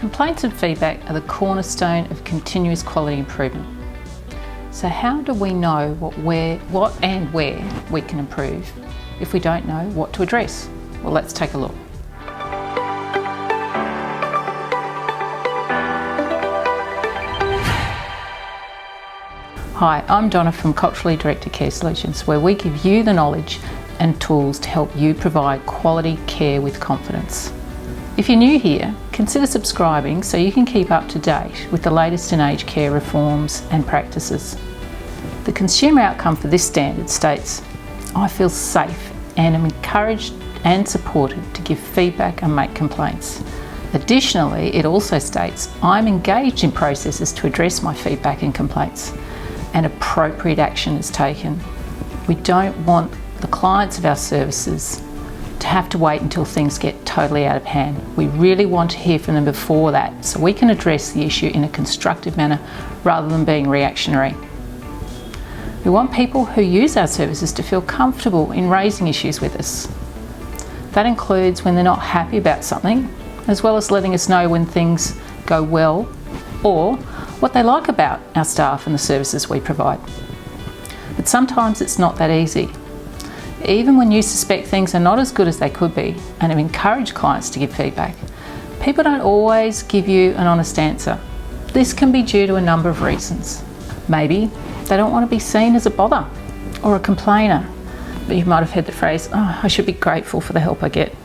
Complaints and feedback are the cornerstone of continuous quality improvement. So how do we know what and where we can improve if we don't know what to address? Well, let's take a look. Hi, I'm Donna from Culturally Directed Care Solutions, where we give you the knowledge and tools to help you provide quality care with confidence. If you're new here, consider subscribing so you can keep up to date with the latest in aged care reforms and practices. The consumer outcome for this standard states, I feel safe and am encouraged and supported to give feedback and make complaints. Additionally, it also states, I'm engaged in processes to address my feedback and complaints, and appropriate action is taken. We don't want the clients of our services to have to wait until things get totally out of hand. We really want to hear from them before that so we can address the issue in a constructive manner rather than being reactionary. We want people who use our services to feel comfortable in raising issues with us. That includes when they're not happy about something, as well as letting us know when things go well or what they like about our staff and the services we provide. But sometimes it's not that easy. Even when you suspect things are not as good as they could be and have encouraged clients to give feedback, people don't always give you an honest answer. This can be due to a number of reasons. Maybe they don't want to be seen as a bother or a complainer. But you might have heard the phrase, oh, I should be grateful for the help I get.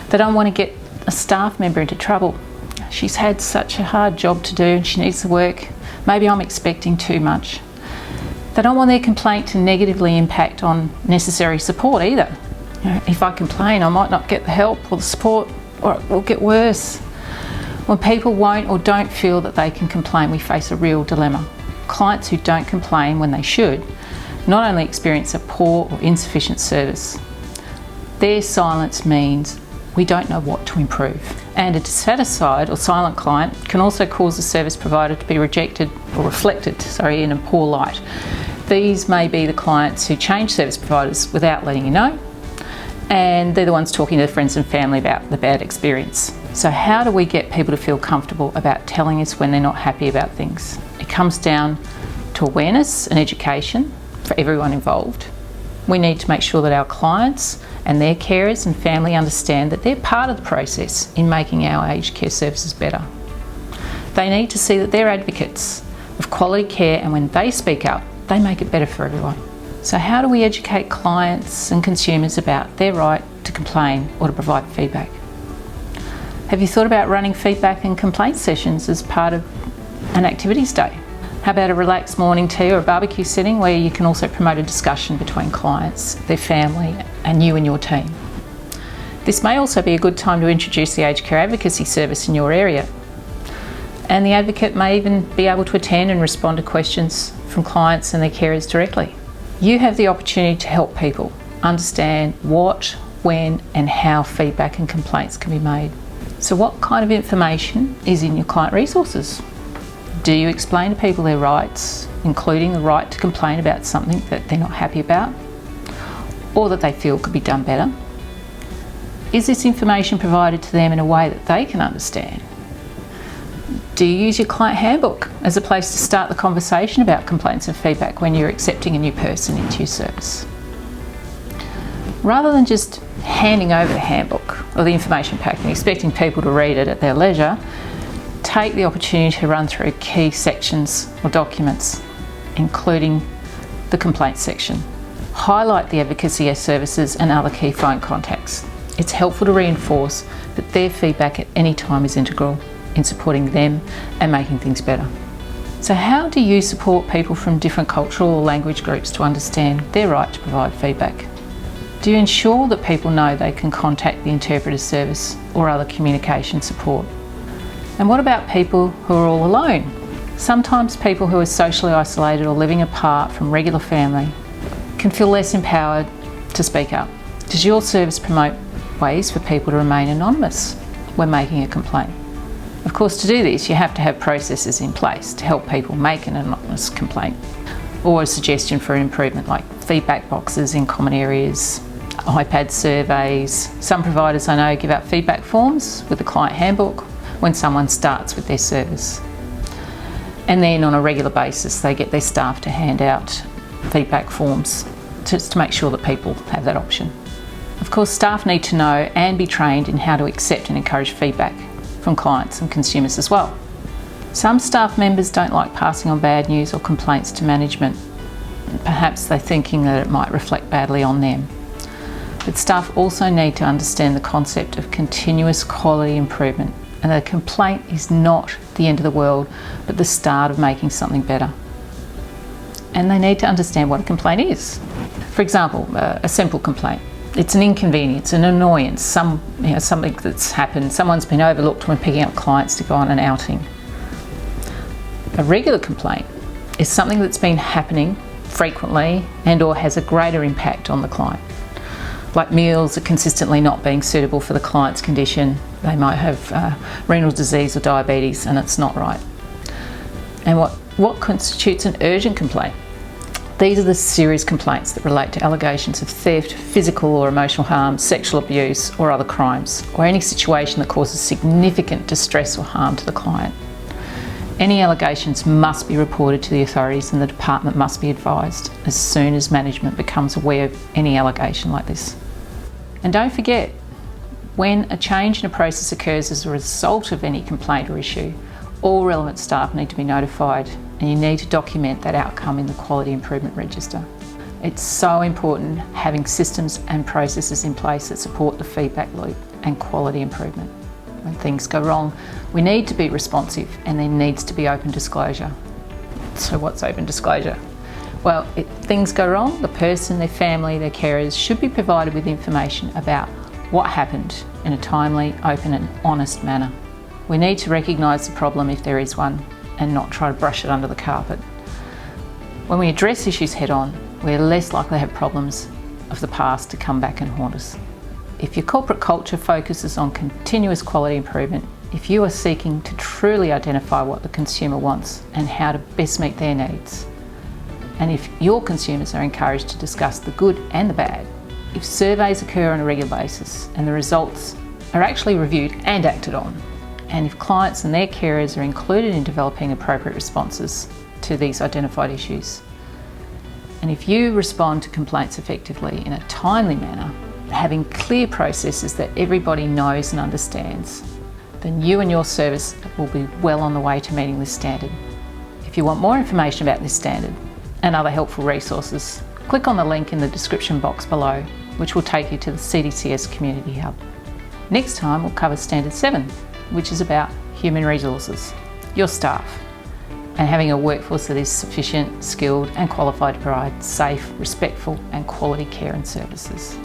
They don't want to get a staff member into trouble. She's had such a hard job to do and she needs the work. Maybe I'm expecting too much. They don't want their complaint to negatively impact on necessary support either. If I complain, I might not get the help or the support, or it will get worse. When people won't or don't feel that they can complain, we face a real dilemma. Clients who don't complain when they should not only experience a poor or insufficient service, their silence means we don't know what to improve. And a dissatisfied or silent client can also cause the service provider to be rejected or reflected, in a poor light. These may be the clients who change service providers without letting you know, and they're the ones talking to their friends and family about the bad experience. So how do we get people to feel comfortable about telling us when they're not happy about things? It comes down to awareness and education for everyone involved. We need to make sure that our clients and their carers and family understand that they're part of the process in making our aged care services better. They need to see that they're advocates of quality care, and when they speak up, they make it better for everyone. So how do we educate clients and consumers about their right to complain or to provide feedback? Have you thought about running feedback and complaint sessions as part of an activities day? How about a relaxed morning tea or a barbecue setting where you can also promote a discussion between clients, their family, and you and your team? This may also be a good time to introduce the aged care advocacy service in your area. And the advocate may even be able to attend and respond to questions from clients and their carers directly. You have the opportunity to help people understand what, when, and how feedback and complaints can be made. So what kind of information is in your client resources? Do you explain to people their rights, including the right to complain about something that they're not happy about or that they feel could be done better? Is this information provided to them in a way that they can understand? Do you use your client handbook as a place to start the conversation about complaints and feedback when you're accepting a new person into your service? Rather than just handing over the handbook or the information pack and expecting people to read it at their leisure, take the opportunity to run through key sections or documents, including the complaints section. Highlight the advocacy services and other key phone contacts. It's helpful to reinforce that their feedback at any time is integral in supporting them and making things better. So how do you support people from different cultural or language groups to understand their right to provide feedback? Do you ensure that people know they can contact the interpreter service or other communication support? And what about people who are all alone? Sometimes people who are socially isolated or living apart from regular family can feel less empowered to speak up. Does your service promote ways for people to remain anonymous when making a complaint? Of course, to do this, you have to have processes in place to help people make an anonymous complaint, or a suggestion for an improvement like feedback boxes in common areas, iPad surveys. Some providers I know give out feedback forms with a client handbook, when someone starts with their service. And then on a regular basis, they get their staff to hand out feedback forms just to make sure that people have that option. Of course, staff need to know and be trained in how to accept and encourage feedback from clients and consumers as well. Some staff members don't like passing on bad news or complaints to management. Perhaps they're thinking that it might reflect badly on them. But staff also need to understand the concept of continuous quality improvement, and that a complaint is not the end of the world, but the start of making something better. And they need to understand what a complaint is. For example, a simple complaint. It's an inconvenience, an annoyance, something that's happened. Someone's been overlooked when picking up clients to go on an outing. A regular complaint is something that's been happening frequently and or has a greater impact on the client. Like meals are consistently not being suitable for the client's condition. They might have renal disease or diabetes and it's not right. And what constitutes an urgent complaint? These are the serious complaints that relate to allegations of theft, physical or emotional harm, sexual abuse or other crimes, or any situation that causes significant distress or harm to the client. Any allegations must be reported to the authorities and the department must be advised as soon as management becomes aware of any allegation like this. And don't forget, when a change in a process occurs as a result of any complaint or issue, all relevant staff need to be notified and you need to document that outcome in the Quality Improvement Register. It's so important having systems and processes in place that support the feedback loop and quality improvement. When things go wrong, we need to be responsive and there needs to be open disclosure. So what's open disclosure? Well, if things go wrong, the person, their family, their carers should be provided with information about what happened in a timely, open and honest manner. We need to recognise the problem if there is one and not try to brush it under the carpet. When we address issues head on, we're less likely to have problems of the past to come back and haunt us. If your corporate culture focuses on continuous quality improvement, if you are seeking to truly identify what the consumer wants and how to best meet their needs, and if your consumers are encouraged to discuss the good and the bad, if surveys occur on a regular basis and the results are actually reviewed and acted on, and if clients and their carers are included in developing appropriate responses to these identified issues, and if you respond to complaints effectively in a timely manner, having clear processes that everybody knows and understands, then you and your service will be well on the way to meeting this standard. If you want more information about this standard and other helpful resources, click on the link in the description box below, which will take you to the CDCS Community Hub. Next time we'll cover Standard 7, which is about human resources, your staff, and having a workforce that is sufficient, skilled and qualified to provide safe, respectful and quality care and services.